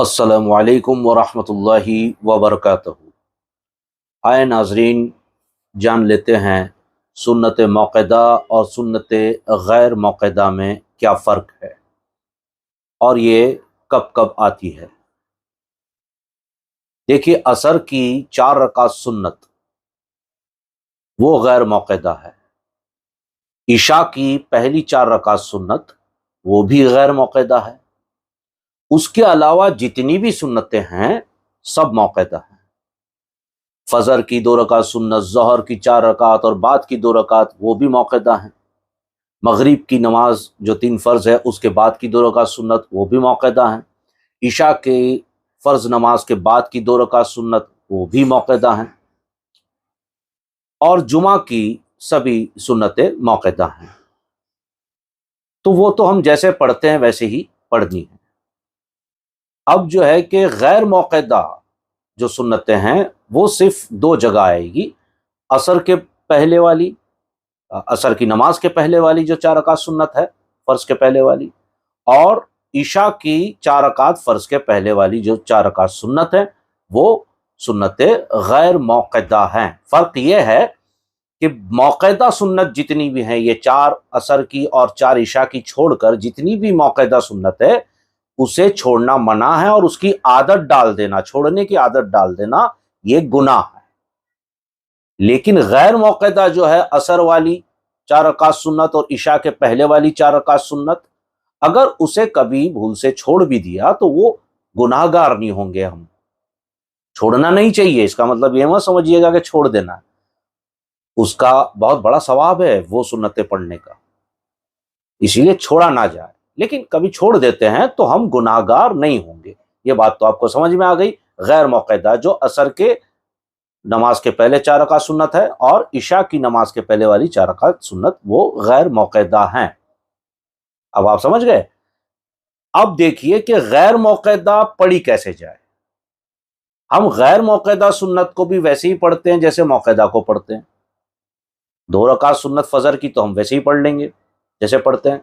السلام علیکم ورحمۃ اللہ وبرکاتہ۔ آئے ناظرین، جان لیتے ہیں سنت موقدہ اور سنت غیر موقدہ میں کیا فرق ہے اور یہ کب کب آتی ہے۔ دیکھیے، عصر کی 4 رکعت سنت وہ غیر موقدہ ہے، عشاء کی پہلی 4 رکعت سنت وہ بھی غیر موقدہ ہے، اس کے علاوہ جتنی بھی سنتیں ہیں سب موقدہ ہیں۔ فجر کی 2 رکعت سنت، ظہر کی 4 رکعت اور بعد کی 2 رکعت وہ بھی موقدہ ہیں۔ مغرب کی نماز جو 3 فرض ہے اس کے بعد کی 2 رکعت سنت وہ بھی موقدہ ہیں۔ عشاء کی فرض نماز کے بعد کی 2 رکعت سنت وہ بھی موقدہ ہیں، اور جمعہ کی سبھی سنتیں موقدہ ہیں۔ تو وہ تو ہم جیسے پڑھتے ہیں ویسے ہی پڑھنی ہے۔ اب جو ہے کہ غیر موقدہ جو سنتیں ہیں وہ صرف 2 جگہ آئے گی، عصر کے پہلے والی، عصر کی نماز کے پہلے والی جو 4 رکعت سنت ہے فرض کے پہلے والی، اور عشاء کی 4 رکعت فرض کے پہلے والی جو 4 رکعت سنت ہے وہ سنتیں غیر موقدہ ہیں۔ فرق یہ ہے کہ موقدہ سنت جتنی بھی ہیں، یہ 4 عصر کی اور 4 عشاء کی چھوڑ کر جتنی بھی موقدہ سنت ہے اسے چھوڑنا منع ہے، اور اس کی عادت ڈال دینا، چھوڑنے کی عادت ڈال دینا، یہ گناہ ہے۔ لیکن غیر موقدہ جو ہے عصر والی 4 رکعت سنت اور عشاء کے پہلے والی 4 رکعت سنت، اگر اسے کبھی بھول سے چھوڑ بھی دیا تو وہ گناہ گار نہیں ہوں گے۔ ہم چھوڑنا نہیں چاہیے، اس کا مطلب یہ مت سمجھیے گا کہ چھوڑ دینا ہے، اس کا بہت بڑا ثواب ہے وہ سنتیں پڑھنے کا، اسی لیے چھوڑا نہ جائے۔ لیکن کبھی چھوڑ دیتے ہیں تو ہم گناہ گار نہیں ہوں گے۔ یہ بات تو آپ کو سمجھ میں آ گئی۔ غیر موقدہ جو عصر کے نماز کے پہلے 4 رکعت سنت ہے اور عشاء کی نماز کے پہلے والی 4 رکعت سنت وہ غیر موقدہ ہیں۔ اب آپ سمجھ گئے۔ اب دیکھیے کہ غیر موقدہ پڑھی کیسے جائے۔ ہم غیر موقدہ سنت کو بھی ویسے ہی پڑھتے ہیں جیسے موقدہ کو پڑھتے ہیں۔ 2 رکعت سنت فجر کی تو ہم ویسے ہی پڑھ لیں گے جیسے پڑھتے ہیں۔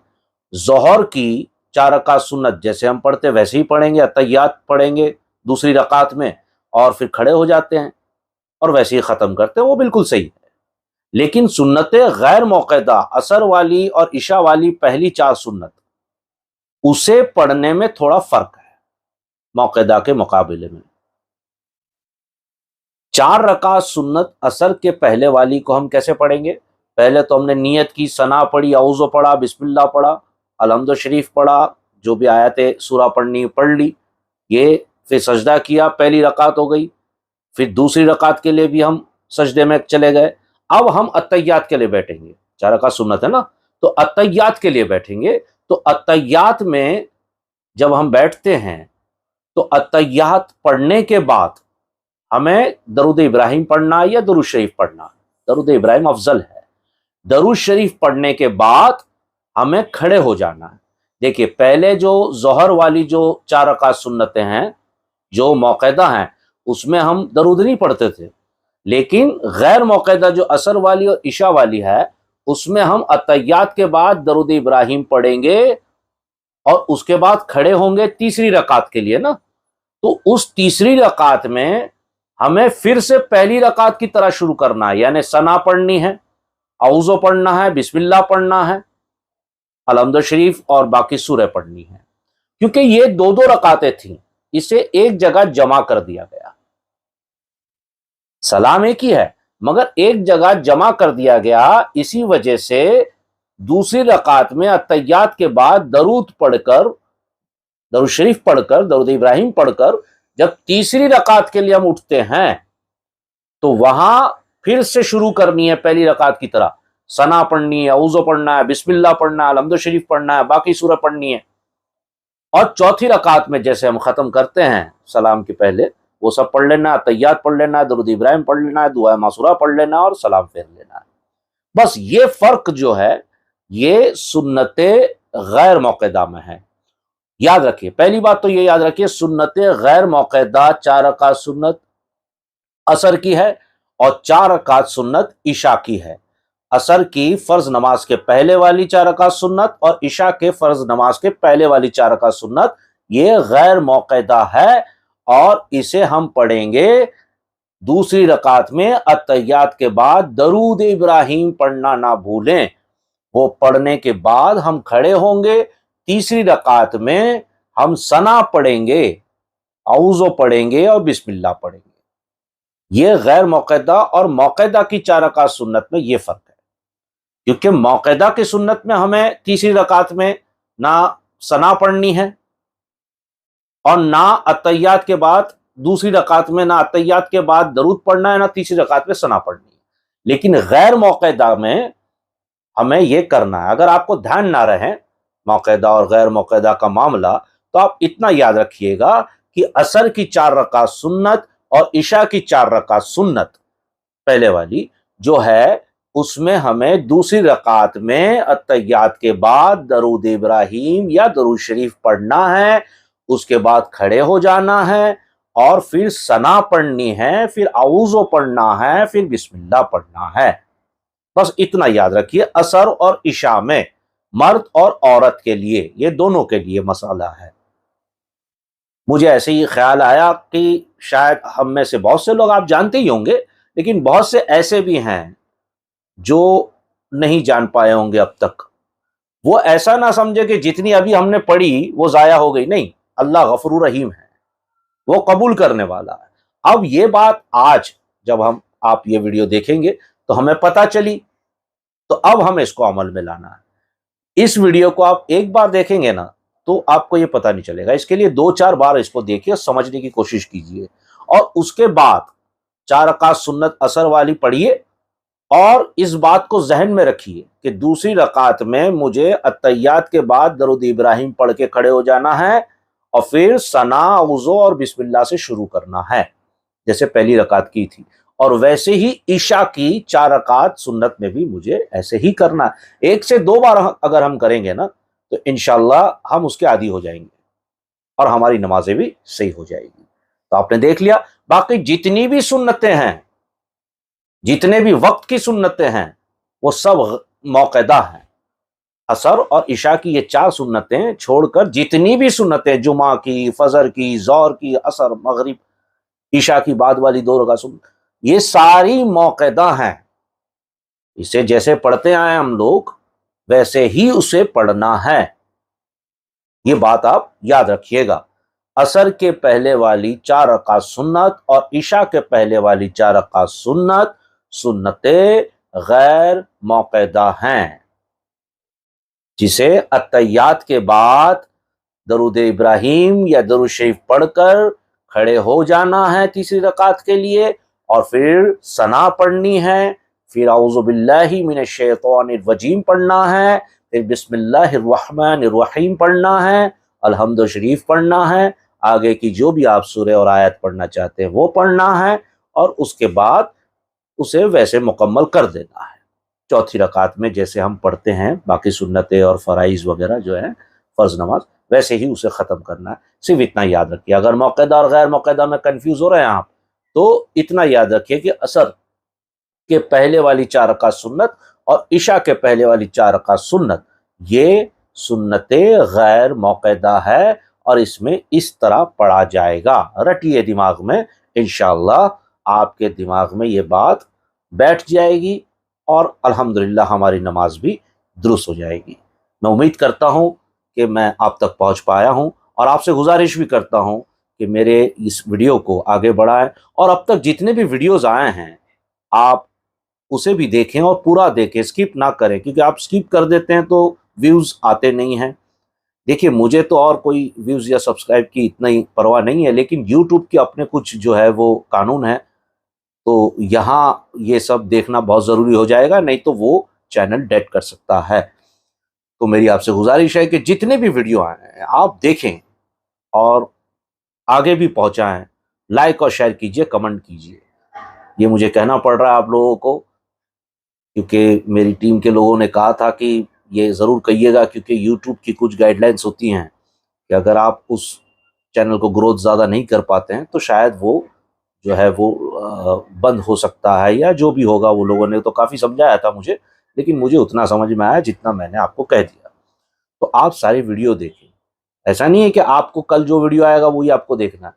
ظہر کی 4 رکعت سنت جیسے ہم پڑھتے ہیں ویسے ہی پڑھیں گے، اتحیات پڑھیں گے دوسری رکعت میں اور پھر کھڑے ہو جاتے ہیں اور ویسے ہی ختم کرتے ہیں، وہ بالکل صحیح ہے۔ لیکن سنت غیر موقدہ عصر والی اور عشاء والی پہلی 4 سنت، اسے پڑھنے میں تھوڑا فرق ہے موقدہ کے مقابلے میں۔ 4 رکعت سنت عصر کے پہلے والی کو ہم کیسے پڑھیں گے؟ پہلے تو ہم نے نیت کی، ثنا پڑھی، اعوذ پڑھا، بسم اللہ پڑھا، الحمد شریف پڑھا، جو بھی آیت سورہ پڑھنی پڑھ لی، یہ پھر سجدہ کیا، پہلی رکعت ہو گئی۔ پھر دوسری رکعت کے لیے بھی ہم سجدے میں چلے گئے۔ اب ہم اتحیات کے لیے بیٹھیں گے، 4 رکعت سنت ہے نا، تو اتحیات کے لیے بیٹھیں گے۔ تو اتحیات میں جب ہم بیٹھتے ہیں تو اتحیات پڑھنے کے بعد ہمیں درود ابراہیم پڑھنا ہے یا درود شریف پڑھنا ہے؟ درود ابراہیم افضل ہے۔ درود شریف پڑھنے کے بعد ہمیں کھڑے ہو جانا ہے۔ دیکھیے، پہلے جو ظہر والی جو 4 رکعت سنتیں ہیں جو موقدہ ہیں اس میں ہم درود نہیں پڑھتے تھے، لیکن غیر موقدہ جو عصر والی اور عشاء والی ہے اس میں ہم اتحیات کے بعد درود ابراہیم پڑھیں گے اور اس کے بعد کھڑے ہوں گے تیسری رکعت کے لیے نا۔ تو اس تیسری رکعت میں ہمیں پھر سے پہلی رکعت کی طرح شروع کرنا ہے، یعنی ثنا پڑھنی ہے، اعوذ پڑھنا ہے، بسم اللہ پڑھنا ہے، الحمد شریف اور باقی سورہ پڑھنی ہے۔ کیونکہ یہ 2 رکعتیں تھیں، اسے ایک جگہ جمع کر دیا گیا۔ سلام ایک ہی ہے مگر ایک جگہ جمع کر دیا گیا، اسی وجہ سے دوسری رکعت میں اتحیات کے بعد درود پڑھ کر، درود شریف پڑھ کر، درود ابراہیم پڑھ کر جب تیسری رکعت کے لیے ہم اٹھتے ہیں تو وہاں پھر سے شروع کرنی ہے پہلی رکعت کی طرح، ثنا پڑھنی ہے، اعوذ پڑھنا ہے، بسم اللہ پڑھنا ہے، الحمد شریف پڑھنا ہے، باقی سورہ پڑھنی ہے۔ اور چوتھی رکعت میں جیسے ہم ختم کرتے ہیں سلام کے پہلے وہ سب پڑھ لینا ہے، اتحیات پڑھ لینا ہے، درود ابراہیم پڑھ لینا ہے، دعائے معصورہ پڑھ لینا ہے اور سلام پھیر لینا ہے۔ بس یہ فرق جو ہے یہ سنت غیر موقدہ میں ہے۔ یاد رکھیے، پہلی بات تو یہ یاد رکھیے، سنت غیر موقدہ 4 رکعت سنت عصر کی ہے اور 4 رکعت سنت عشاء کی ہے۔ عصر کی فرض نماز کے پہلے والی 4 رکعت سنت اور عشاء کے فرض نماز کے پہلے والی 4 رکعت سنت یہ غیر موقعہ ہے، اور اسے ہم پڑھیں گے دوسری رکعت میں اتحیات کے بعد درود ابراہیم پڑھنا نہ بھولیں، وہ پڑھنے کے بعد ہم کھڑے ہوں گے، تیسری رکعت میں ہم ثنا پڑھیں گے، اعوذ پڑھیں گے اور بسم اللہ پڑھیں گے۔ یہ غیر موقعہ اور موقعہ کی 4 رکعت سنت میں یہ فرق ہے، کیونکہ موقعہ کی سنت میں ہمیں تیسری رکعت میں نہ ثنا پڑھنی ہے اور نہ اتحیات کے بعد دوسری رکعت میں، نہ اتحیات کے بعد درود پڑھنا ہے، نہ تیسری رکعت میں ثنا پڑھنی ہے۔ لیکن غیر موقعہ میں ہمیں یہ کرنا ہے۔ اگر آپ کو دھیان نہ رہے موقعہ اور غیر موقعہ کا معاملہ، تو آپ اتنا یاد رکھیے گا کہ عصر کی 4 رکعت سنت اور عشاء کی 4 رکعت سنت پہلے والی جو ہے، اس میں ہمیں دوسری رکعت میں اتحیات کے بعد درود ابراہیم یا درود شریف پڑھنا ہے، اس کے بعد کھڑے ہو جانا ہے اور پھر ثنا پڑھنی ہے، پھر اعوذ پڑھنا ہے، پھر بسم اللہ پڑھنا ہے۔ بس اتنا یاد رکھیے، عصر اور عشاء میں مرد اور عورت کے لیے، یہ دونوں کے لیے مسئلہ ہے۔ مجھے ایسے ہی خیال آیا کہ شاید ہم میں سے بہت سے لوگ آپ جانتے ہی ہوں گے، لیکن بہت سے ایسے بھی ہیں جو نہیں جان پائے ہوں گے اب تک۔ وہ ایسا نہ سمجھے کہ جتنی ابھی ہم نے پڑھی وہ ضائع ہو گئی، نہیں، اللہ غفور رحیم ہے، وہ قبول کرنے والا ہے۔ اب یہ بات آج جب آپ یہ ویڈیو دیکھیں گے تو ہمیں پتہ چلی، تو اب ہمیں اس کو عمل میں لانا ہے۔ اس ویڈیو کو آپ ایک بار دیکھیں گے نا تو آپ کو یہ پتہ نہیں چلے گا، اس کے لیے 2-4 بار اس کو دیکھیے، سمجھنے کی کوشش کیجیے، اور اس کے بعد 4 رکعت سنت عصر والی پڑھیے، اور اس بات کو ذہن میں رکھیے کہ دوسری رکعت میں مجھے اتحیات کے بعد درود ابراہیم پڑھ کے کھڑے ہو جانا ہے، اور پھر ثنا، وضو اور بسم اللہ سے شروع کرنا ہے جیسے پہلی رکعت کی تھی، اور ویسے ہی عشاء کی 4 رکعت سنت میں بھی مجھے ایسے ہی کرنا ہے۔ 1 سے 2 بار اگر ہم کریں گے نا تو انشاءاللہ ہم اس کے عادی ہو جائیں گے اور ہماری نمازیں بھی صحیح ہو جائے گی۔ تو آپ نے دیکھ لیا، باقی جتنی بھی سنتیں ہیں، جتنے بھی وقت کی سنتیں ہیں، وہ سب موقعہ ہیں۔ عصر اور عشاء کی یہ 4 سنتیں چھوڑ کر جتنی بھی سنتیں، جمعہ کی، فجر کی، ظہر کی، عصر، مغرب، عشاء کی بعد والی 2 رکعت سنت، یہ ساری موقعہ ہیں۔ اسے جیسے پڑھتے آئے ہم لوگ ویسے ہی اسے پڑھنا ہے، یہ بات آپ یاد رکھیے گا۔ عصر کے پہلے والی 4 رکعت سنت اور عشاء کے پہلے والی 4 رکعت سنتیں غیر موقعہ ہیں، جسے اتحیات کے بعد درود ابراہیم یا درود شریف پڑھ کر کھڑے ہو جانا ہے تیسری رکعت کے لیے، اور پھر ثنا پڑھنی ہے، پھر اعوذ باللہ من الشیطان الرجیم پڑھنا ہے، پھر بسم اللہ الرحمن الرحیم پڑھنا ہے، الحمد شریف پڑھنا ہے، آگے کی جو بھی آپ سورہ اور آیت پڑھنا چاہتے ہیں وہ پڑھنا ہے، اور اس کے بعد اسے ویسے مکمل کر دینا ہے۔ چوتھی رکعت میں جیسے ہم پڑھتے ہیں باقی سنتیں اور فرائض وغیرہ جو ہیں فرض نماز، ویسے ہی اسے ختم کرنا ہے۔ صرف اتنا یاد رکھیے، اگر موقعہ اور غیر موقعہ میں کنفیوز ہو رہے ہیں آپ، تو اتنا یاد رکھیے کہ عصر کے پہلے والی 4 رکعت سنت اور عشاء کے پہلے والی 4 رکعت سنت، یہ سنتیں غیر موقعہ ہے، اور اس میں اس طرح پڑھا جائے گا۔ رٹیے دماغ میں، انشاءاللہ آپ کے دماغ میں یہ بات بیٹھ جائے گی، اور الحمدللہ ہماری نماز بھی درست ہو جائے گی۔ میں امید کرتا ہوں کہ میں آپ تک پہنچ پایا ہوں، اور آپ سے گزارش بھی کرتا ہوں کہ میرے اس ویڈیو کو آگے بڑھائیں، اور اب تک جتنے بھی ویڈیوز آئے ہیں آپ اسے بھی دیکھیں اور پورا دیکھیں، اسکپ نہ کریں، کیونکہ آپ اسکپ کر دیتے ہیں تو ویوز آتے نہیں ہیں۔ دیکھیے، مجھے تو اور کوئی ویوز یا سبسکرائب کی اتنا ہی پرواہ نہیں ہے، لیکن یوٹیوب کے اپنے کچھ جو ہے وہ قانون ہے، تو یہاں یہ سب دیکھنا بہت ضروری ہو جائے گا، نہیں تو وہ چینل ڈیڈ کر سکتا ہے۔ تو میری آپ سے گزارش ہے کہ جتنے بھی ویڈیو آئے ہیں آپ دیکھیں اور آگے بھی پہنچائیں، لائک اور شیئر کیجئے، کمنٹ کیجئے۔ یہ مجھے کہنا پڑ رہا ہے آپ لوگوں کو، کیونکہ میری ٹیم کے لوگوں نے کہا تھا کہ یہ ضرور کہیے گا، کیونکہ یوٹیوب کی کچھ گائیڈ لائنس ہوتی ہیں کہ اگر آپ اس چینل کو گروتھ زیادہ نہیں کر پاتے ہیں تو شاید وہ جو ہے وہ بند ہو سکتا ہے، یا جو بھی ہوگا۔ وہ لوگوں نے تو کافی سمجھایا تھا مجھے، لیکن مجھے اتنا سمجھ میں آیا جتنا میں نے آپ کو کہہ دیا۔ تو آپ ساری ویڈیو دیکھیں، ایسا نہیں ہے کہ آپ کو کل جو ویڈیو آئے گا وہی آپ کو دیکھنا ہے.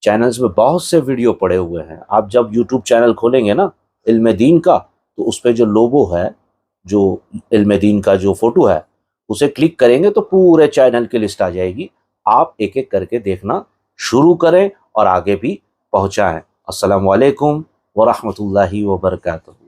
چینلز میں بہت سے ویڈیو پڑے ہوئے ہیں. آپ جب یوٹیوب چینل کھولیں گے نا علم دین کا، تو اس پہ جو لوگو ہے، جو علم دین کا جو فوٹو ہے، اسے کلک کریں گے تو پورے چینل کی لسٹ آ جائے گی. آپ ایک ایک کر کے دیکھنا شروع کریں اور آگے بھی پہنچائیں. السلام علیکم ورحمۃ اللہ وبرکاتہ.